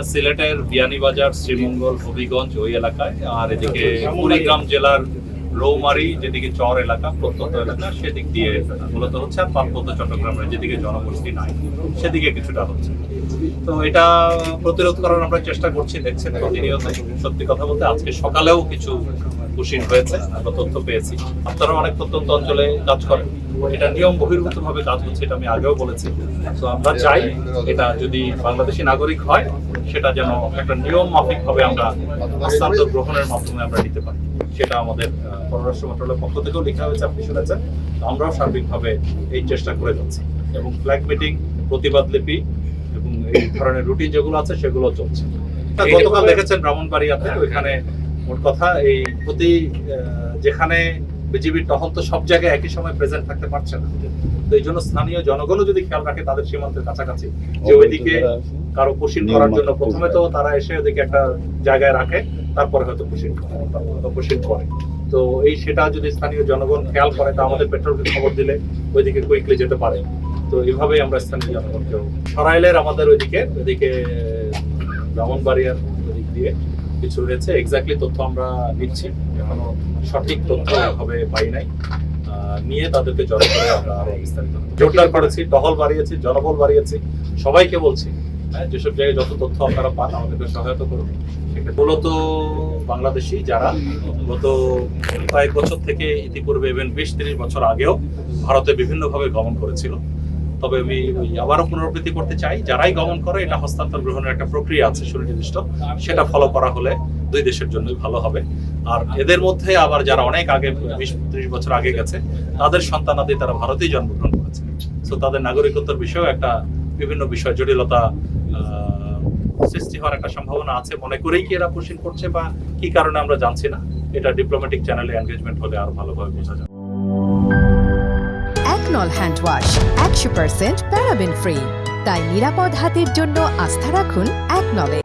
সিলেটের বিয়ানীবাজার, শ্রীমঙ্গল, হবিগঞ্জ ওই এলাকায়, আর এদিকে কুড়িগ্রাম জেলার রৌমারী যেদিকে চর এলাকা, প্রত্যন্ত এলাকা, সেদিক দিয়ে মূলত হচ্ছে। আর পার্বত্য চট্টগ্রামের যেদিকে জনবসতি নাই সেদিকে কিছুটা হচ্ছে। তো এটা প্রতিরোধ করার আমরা চেষ্টা করছি, দেখছেন প্রতিনিয়ত। সত্যি কথা বলতে আজকে সকালেও কিছু পুশিং হয়েছে, আমরা তথ্য পেয়েছি। আপনারা অনেক প্রত্যন্ত অঞ্চলে কাজ করেন, এটা নিয়ম বহির্ভূত ভাবে কাজ হচ্ছে, এটা আমি আগেও বলেছি। তো আমরা চাই এটা যদি বাংলাদেশি নাগরিক হয় সেটা যেন একটা নিয়ম মাফিক ভাবে আমরা হস্তান্তর গ্রহণের মাধ্যমে আমরা নিতে পারি। সেটা আমাদের পররাষ্ট্র মন্ত্রণালয়ের পক্ষ থেকেও লেখা হয়েছে, আপনি শুনেছেন। আমরাও সার্বিকভাবে এই চেষ্টা করে যাচ্ছি এবং ফ্ল্যাগ মিটিং, প্রতিবাদ লিপি এবং এই ধরনের রুটিন যেগুলো আছে সেগুলো চলছে। গতকাল দেখেছেন ব্রাহ্মণবাড়িয়াতে, ওইখানে মোট কথা এই প্রতি যেখানে বিজিবির টহল তো সব জায়গায় একই সময় প্রেজেন্ট থাকতে পারছে না। তো এই জন্য স্থানীয় জনগণও যদি খেয়াল রাখে তাদের সীমান্তের কাছাকাছি, যে ওইদিকে কারো পুশিং করার জন্য প্রথমে তো তারা এসে ওদিকে একটা জায়গায় রাখে, তারপরে হয়তো পুশিং করে। তো এই সেটা যদি স্থানীয় জনগণ খেয়াল করে, তা আমাদের পেট্রোলকে খবর দিলে ওইদিকে কুইকলি যেতে পারে। তো এইভাবেই আমরা স্থানীয় জনগণকেও সরাইলের আমাদের ওইদিকে ব্রাহ্মণবাড়িয়ার ওদিক দিয়ে কিছু হয়েছে। এক্স্যাক্টলি তথ্য আমরা নিচ্ছি, এখনো সঠিক তথ্য এভাবে পাই নাই। নিয়ে তাদেরকে জড়ো করে আমরা আরো বিস্তারিত জোরদার করেছি, টহল বাড়িয়েছি, জনবল বাড়িয়েছি। সবাইকে বলছি, যেসব জায়গায় যত তথ্য আপনারা পান আমাদেরকে সহায়তা করুন। সেক্ষেত্রে মূলত বাংলাদেশি যারা গত কয়েক বছর থেকে ইতিপূর্বে ইভেন 20-30 বছর আগেও ভারতে বিভিন্নভাবে গমন করেছিল। তবে আমি আবারও পুনরাবৃত্তি করতে চাই, যারাই গমন করে এটা হস্তান্তর গ্রহণের একটা প্রক্রিয়া আছে সুনির্দিষ্ট, সেটা ফলো করা হলে দুই দেশের জন্যই ভালো হবে। আর এদের মধ্যে আবার যারা অনেক আগে 20-30 বছর আগে গেছে, তাদের সন্তানাদি তারা ভারতেই জন্মগ্রহণ করেছে। তো তাদের নাগরিকত্বের বিষয়েও একটা বিভিন্ন বিষয় জটিলতা সৃষ্টি হওয়ার একটা সম্ভাবনা আছে। মনে করেই কি এরা পুশিং করছে বা কি কারণে আমরা জানছি না, এটা ডিপ্লোম্যাটিক চ্যানেলে এনগেজমেন্ট হলে আরো ভালোভাবে বোঝা যাবে। একনল হ্যান্ড ওয়াশ 100% প্যারাবেন ফ্রি, তাই নিরাপদ হাতের জন্য আস্থা রাখুন একনলে।